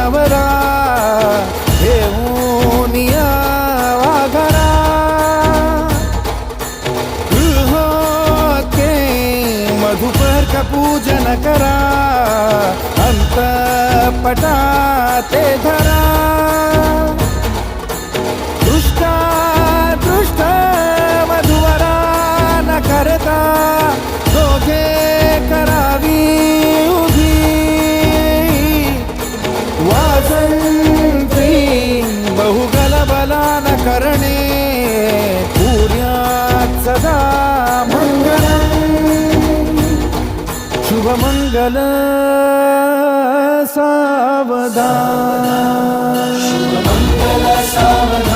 नवरा घेऊन यावा घरा गृहोत्के मधुपर का पूजन करा अंतपटाते धरा दृष्ट वधूवरा न करता दोघे करावी उभी वाजंत्री बहुगलबला न करणे पुर्यात सदा मंगलम् शुभमंगल सावधान शुभमंगल सावधान